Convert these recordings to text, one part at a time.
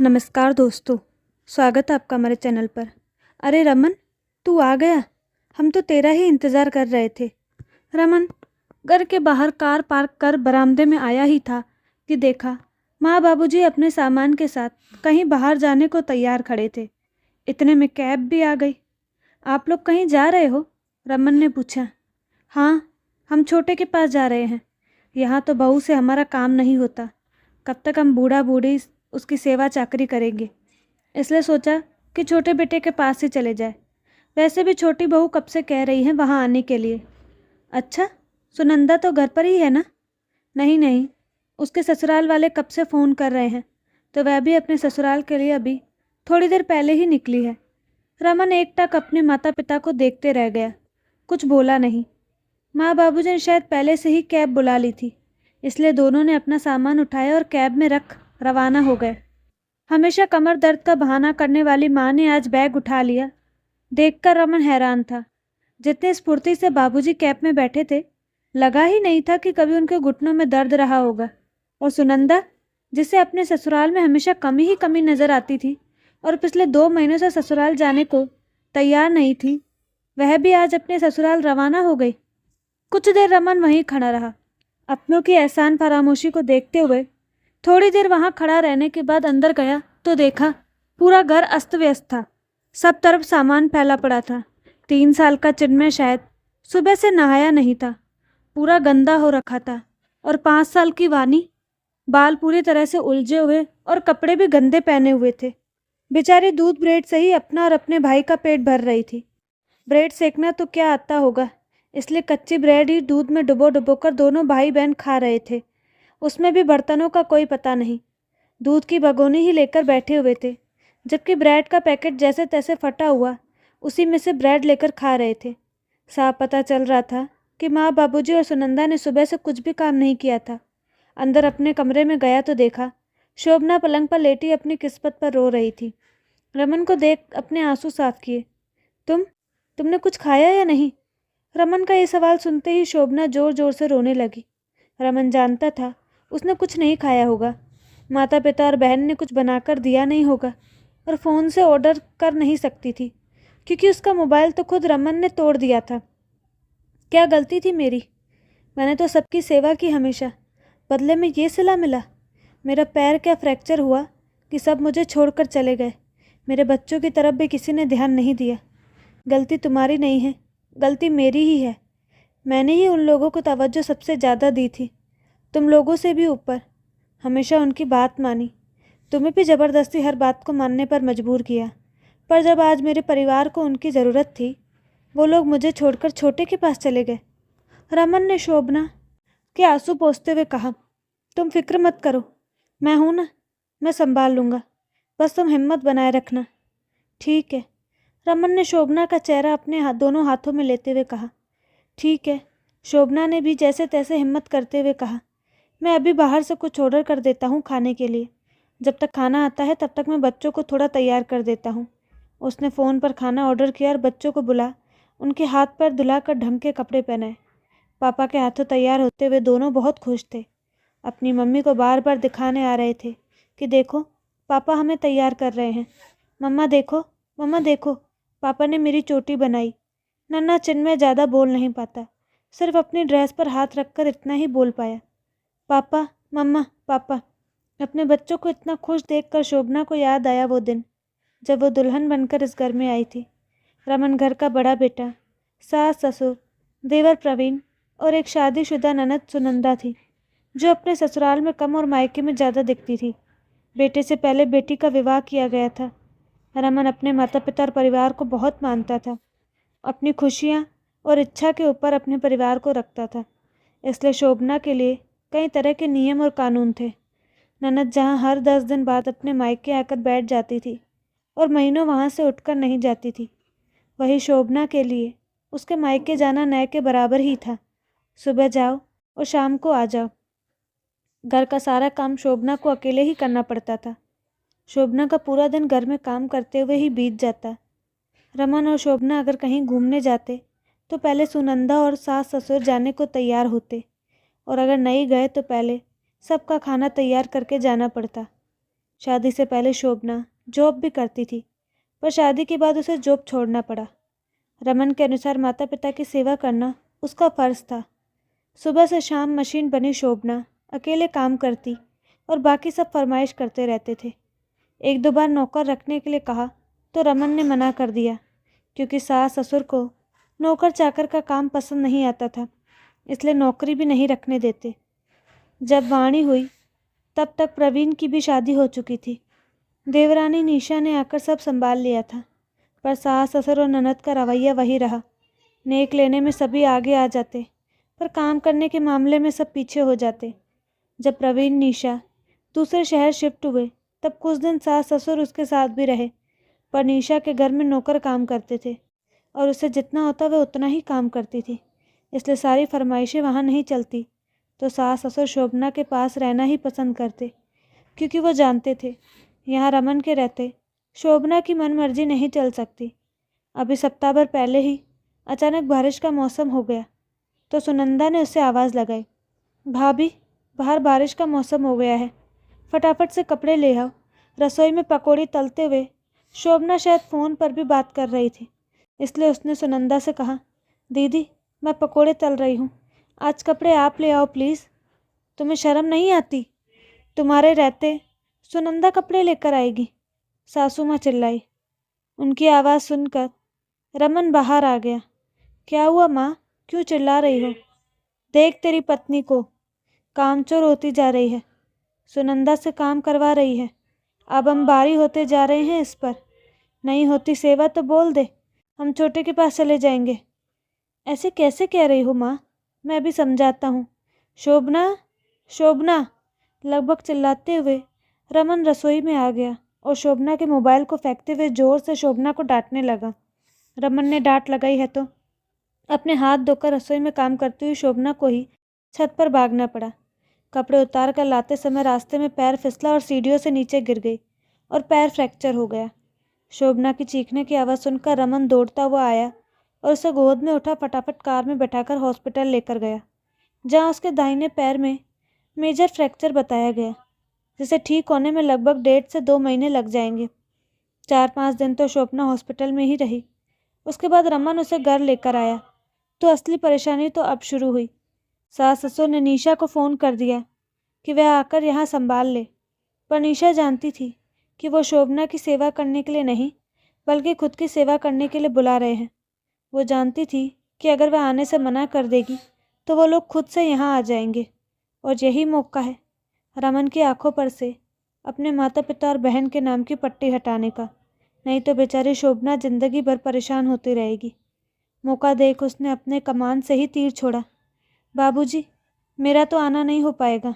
नमस्कार दोस्तों, स्वागत है आपका हमारे चैनल पर। अरे रमन, तू आ गया। हम तो तेरा ही इंतज़ार कर रहे थे। रमन घर के बाहर कार पार्क कर बरामदे में आया ही था कि देखा माँ बाबूजी अपने सामान के साथ कहीं बाहर जाने को तैयार खड़े थे। इतने में कैब भी आ गई। आप लोग कहीं जा रहे हो? रमन ने पूछा। हाँ, हम छोटे के पास जा रहे हैं। यहाँ तो बहू से हमारा काम नहीं होता। कब तक हम बूढ़ा बूढ़ी उसकी सेवा चाकरी करेंगे, इसलिए सोचा कि छोटे बेटे के पास ही चले जाए। वैसे भी छोटी बहू कब से कह रही है वहाँ आने के लिए। अच्छा, सुनंदा तो घर पर ही है ना? नहीं नहीं, उसके ससुराल वाले कब से फ़ोन कर रहे हैं, तो वह भी अपने ससुराल के लिए अभी थोड़ी देर पहले ही निकली है। रमन एकटक अपने माता पिता को देखते रह गया, कुछ बोला नहीं। माँ बाबूजी ने शायद पहले से ही कैब बुला ली थी, इसलिए दोनों ने अपना सामान उठाया और कैब में रख रवाना हो गए। हमेशा कमर दर्द का बहाना करने वाली माँ ने आज बैग उठा लिया। देखकर रमन हैरान था। जितनी स्फूर्ति से बाबूजी कैब में बैठे थे, लगा ही नहीं था कि कभी उनके घुटनों में दर्द रहा होगा। और सुनंदा, जिसे अपने ससुराल में हमेशा कमी ही कमी नजर आती थी और पिछले 2 महीनों से ससुराल जाने को तैयार नहीं थी, वह भी आज अपने ससुराल रवाना हो गई। कुछ देर रमन वहीं खड़ा रहा, अपनों की एहसान फरामोशी को देखते हुए। थोड़ी देर वहां खड़ा रहने के बाद अंदर गया तो देखा पूरा घर अस्त व्यस्त था। सब तरफ सामान फैला पड़ा था। 3 साल का चिन्मय शायद सुबह से नहाया नहीं था, पूरा गंदा हो रखा था। और 5 साल की वानी, बाल पूरी तरह से उलझे हुए और कपड़े भी गंदे पहने हुए थे। बेचारी दूध ब्रेड से ही अपना और अपने भाई का पेट भर रही थी। ब्रेड सेकना तो क्या आता होगा, इसलिए कच्ची ब्रेड ही दूध में डुबो डुबो कर दोनों भाई बहन खा रहे थे। उसमें भी बर्तनों का कोई पता नहीं, दूध की भगोनी ही लेकर बैठे हुए थे, जबकि ब्रेड का पैकेट जैसे तैसे फटा हुआ उसी में से ब्रेड लेकर खा रहे थे। साफ पता चल रहा था कि माँ बाबूजी और सुनंदा ने सुबह से कुछ भी काम नहीं किया था। अंदर अपने कमरे में गया तो देखा शोभना पलंग पर लेटी अपनी किस्मत पर रो रही थी। रमन को देख अपने आंसू साफ किए। तुमने कुछ खाया या नहीं? रमन का ये सवाल सुनते ही शोभना जोर जोर से रोने लगी। रमन जानता था उसने कुछ नहीं खाया होगा। माता पिता और बहन ने कुछ बनाकर दिया नहीं होगा और फ़ोन से ऑर्डर कर नहीं सकती थी, क्योंकि उसका मोबाइल तो खुद रमन ने तोड़ दिया था। क्या गलती थी मेरी? मैंने तो सबकी सेवा की हमेशा, बदले में ये सिला मिला। मेरा पैर क्या फ्रैक्चर हुआ कि सब मुझे छोड़कर चले गए। मेरे बच्चों की तरफ भी किसी ने ध्यान नहीं दिया। गलती तुम्हारी नहीं है, गलती मेरी ही है। मैंने ही उन लोगों को तवज्जो सबसे ज़्यादा दी थी, तुम लोगों से भी ऊपर। हमेशा उनकी बात मानी, तुम्हें भी ज़बरदस्ती हर बात को मानने पर मजबूर किया। पर जब आज मेरे परिवार को उनकी ज़रूरत थी, वो लोग मुझे छोड़कर छोटे के पास चले गए। रमन ने शोभना के आंसू पोंछते हुए कहा, तुम फिक्र मत करो, मैं हूं ना, मैं संभाल लूँगा। बस तुम हिम्मत बनाए रखना। ठीक है, रमन ने शोभना का चेहरा अपने दोनों हाथों में लेते हुए कहा। ठीक है, शोभना ने भी जैसे तैसे हिम्मत करते हुए कहा। मैं अभी बाहर से कुछ ऑर्डर कर देता हूँ खाने के लिए। जब तक खाना आता है तब तक मैं बच्चों को थोड़ा तैयार कर देता हूँ। उसने फ़ोन पर खाना ऑर्डर किया और बच्चों को बुला उनके हाथ पैर धुलाकर ढंग के कपड़े पहनाए। पापा के हाथों तैयार होते हुए दोनों बहुत खुश थे। अपनी मम्मी को बार बार दिखाने आ रहे थे कि देखो, पापा हमें तैयार कर रहे हैं। मम्मा देखो, मम्मा देखो, पापा ने मेरी चोटी बनाई। नन्हा चिन्मय ज़्यादा बोल नहीं पाता, सिर्फ अपनी ड्रेस पर हाथ रखकर इतना ही बोल पाया, पापा, मम्मा, पापा। अपने बच्चों को इतना खुश देखकर शोभना को याद आया वो दिन जब वो दुल्हन बनकर इस घर में आई थी। रमन घर का बड़ा बेटा, सास ससुर, देवर प्रवीण और एक शादीशुदा ननद सुनंदा थी, जो अपने ससुराल में कम और मायके में ज़्यादा दिखती थी। बेटे से पहले बेटी का विवाह किया गया था। रमन अपने माता पिता और परिवार को बहुत मानता था। अपनी खुशियाँ और इच्छा के ऊपर अपने परिवार को रखता था, इसलिए शोभना के लिए कई तरह के नियम और कानून थे। ननद जहाँ हर 10 दिन बाद अपने मायके आकर बैठ जाती थी और महीनों वहाँ से उठकर नहीं जाती थी, वही शोभना के लिए उसके मायके जाना नए के बराबर ही था। सुबह जाओ और शाम को आ जाओ। घर का सारा काम शोभना को अकेले ही करना पड़ता था। शोभना का पूरा दिन घर में काम करते हुए ही बीत जाता। रमन और शोभना अगर कहीं घूमने जाते तो पहले सुनंदा और सास ससुर जाने को तैयार होते, और अगर नहीं गए तो पहले सबका खाना तैयार करके जाना पड़ता। शादी से पहले शोभना जॉब भी करती थी, पर शादी के बाद उसे जॉब छोड़ना पड़ा। रमन के अनुसार माता पिता की सेवा करना उसका फ़र्ज था। सुबह से शाम मशीन बनी शोभना अकेले काम करती और बाकी सब फरमाइश करते रहते थे। एक दो बार नौकर रखने के लिए कहा तो रमन ने मना कर दिया, क्योंकि सास ससुर को नौकर चाकर का काम पसंद नहीं आता था, इसलिए नौकरी भी नहीं रखने देते। जब वाणी हुई तब तक प्रवीण की भी शादी हो चुकी थी। देवरानी निशा ने आकर सब संभाल लिया था, पर सास ससुर और ननद का रवैया वही रहा। नेक लेने में सभी आगे आ जाते, पर काम करने के मामले में सब पीछे हो जाते। जब प्रवीण निशा दूसरे शहर शिफ्ट हुए तब कुछ दिन सास ससुर उसके साथ भी रहे, पर निशा के घर में नौकर काम करते थे और उसे जितना होता वह उतना ही काम करती थी, इसलिए सारी फरमाइशें वहाँ नहीं चलती। तो सास ससुर शोभना के पास रहना ही पसंद करते, क्योंकि वो जानते थे यहाँ रमन के रहते शोभना की मनमर्जी नहीं चल सकती। अभी सप्ताह भर पहले ही अचानक बारिश का मौसम हो गया तो सुनंदा ने उससे आवाज़ लगाई, भाभी बाहर बारिश का मौसम हो गया है, फटाफट से कपड़े ले आओ। रसोई में पकौड़ी तलते हुए शोभना शायद फ़ोन पर भी बात कर रही थी, इसलिए उसने सुनंदा से कहा, दीदी मैं पकौड़े तल रही हूँ, आज कपड़े आप ले आओ प्लीज़। तुम्हें शर्म नहीं आती? तुम्हारे रहते सुनंदा कपड़े लेकर आएगी, सासू माँ चिल्लाई। उनकी आवाज़ सुनकर रमन बाहर आ गया। क्या हुआ माँ, क्यों चिल्ला रही हो? देख तेरी पत्नी को कामचोर होती जा रही है, सुनंदा से काम करवा रही है। अब हम बारी होते जा रहे हैं इस पर। नहीं होती सेवा तो बोल दे, हम छोटे के पास चले जाएंगे। ऐसे कैसे कह रही हो माँ, मैं अभी समझाता हूँ। शोभना शोभना लगभग चिल्लाते हुए रमन रसोई में आ गया और शोभना के मोबाइल को फेंकते हुए ज़ोर से शोभना को डांटने लगा। रमन ने डांट लगाई है तो अपने हाथ धोकर रसोई में काम करती हुई शोभना को ही छत पर भागना पड़ा। कपड़े उतार कर लाते समय रास्ते में पैर फिसला और सीढ़ियों से नीचे गिर गई और पैर फ्रैक्चर हो गया। शोभना की चीखने की आवाज़ सुनकर रमन दौड़ता हुआ आया और उसे गोद में उठा फटाफट कार में बैठाकर हॉस्पिटल लेकर गया, जहाँ उसके दाहिने पैर में मेजर फ्रैक्चर बताया गया, जिसे ठीक होने में लगभग 1.5 से 2 महीने लग जाएंगे। 4-5 दिन तो शोभना हॉस्पिटल में ही रही। उसके बाद रमन उसे घर लेकर आया तो असली परेशानी तो अब शुरू हुई। सास ससुर ने निशा को फ़ोन कर दिया कि वह आकर यहाँ संभाल ले, पर निशा जानती थी कि वो शोभना की सेवा करने के लिए नहीं बल्कि खुद की सेवा करने के लिए बुला रहे हैं। वो जानती थी कि अगर वह आने से मना कर देगी तो वो लोग खुद से यहाँ आ जाएंगे, और यही मौका है रमन की आंखों पर से अपने माता पिता और बहन के नाम की पट्टी हटाने का, नहीं तो बेचारी शोभना जिंदगी भर परेशान होती रहेगी। मौका देख उसने अपने कमान से ही तीर छोड़ा। बाबूजी, मेरा तो आना नहीं हो पाएगा।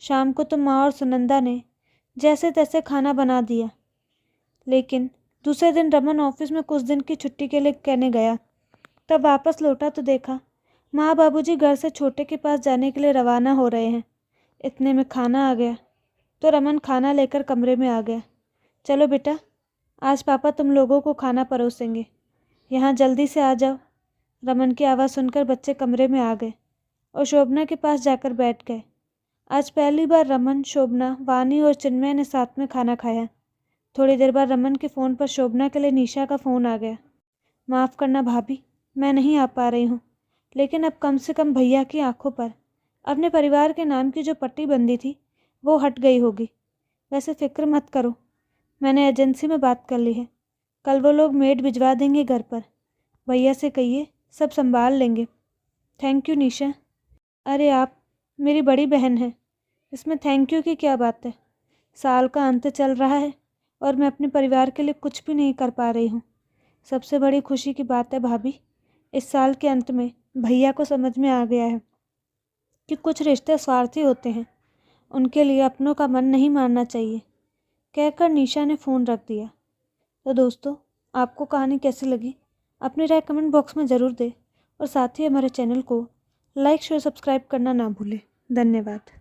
शाम को तो माँ और सुनंदा ने जैसे तैसे खाना बना दिया, लेकिन दूसरे दिन रमन ऑफिस में कुछ दिन की छुट्टी के लिए कहने गया। तब वापस लौटा तो देखा माँ बाबूजी घर से छोटे के पास जाने के लिए रवाना हो रहे हैं। इतने में खाना आ गया तो रमन खाना लेकर कमरे में आ गया। चलो बेटा, आज पापा तुम लोगों को खाना परोसेंगे, यहाँ जल्दी से आ जाओ। रमन की आवाज़ सुनकर बच्चे कमरे में आ गए और शोभना के पास जाकर बैठ गए। आज पहली बार रमन, शोभना, वानी और चिन्मय ने साथ में खाना खाया। थोड़ी देर बाद रमन के फ़ोन पर शोभना के लिए निशा का फ़ोन आ गया। माफ़ करना भाभी, मैं नहीं आ पा रही हूँ, लेकिन अब कम से कम भैया की आंखों पर अपने परिवार के नाम की जो पट्टी बंधी थी वो हट गई होगी। वैसे फ़िक्र मत करो, मैंने एजेंसी में बात कर ली है, कल वो लोग मेड भिजवा देंगे घर पर। भैया से कहिए सब संभाल लेंगे। थैंक यू निशा। अरे आप मेरी बड़ी बहन हैं, इसमें थैंक यू की क्या बात है। साल का अंत चल रहा है और मैं अपने परिवार के लिए कुछ भी नहीं कर पा रही हूँ। सबसे बड़ी खुशी की बात है भाभी, इस साल के अंत में भैया को समझ में आ गया है कि कुछ रिश्ते स्वार्थी होते हैं, उनके लिए अपनों का मन नहीं मारना चाहिए। कहकर निशा ने फ़ोन रख दिया। तो दोस्तों, आपको कहानी कैसी लगी अपनी राय कमेंट बॉक्स में ज़रूर दें और साथ ही हमारे चैनल को लाइक शेयर सब्सक्राइब करना ना भूलें। धन्यवाद।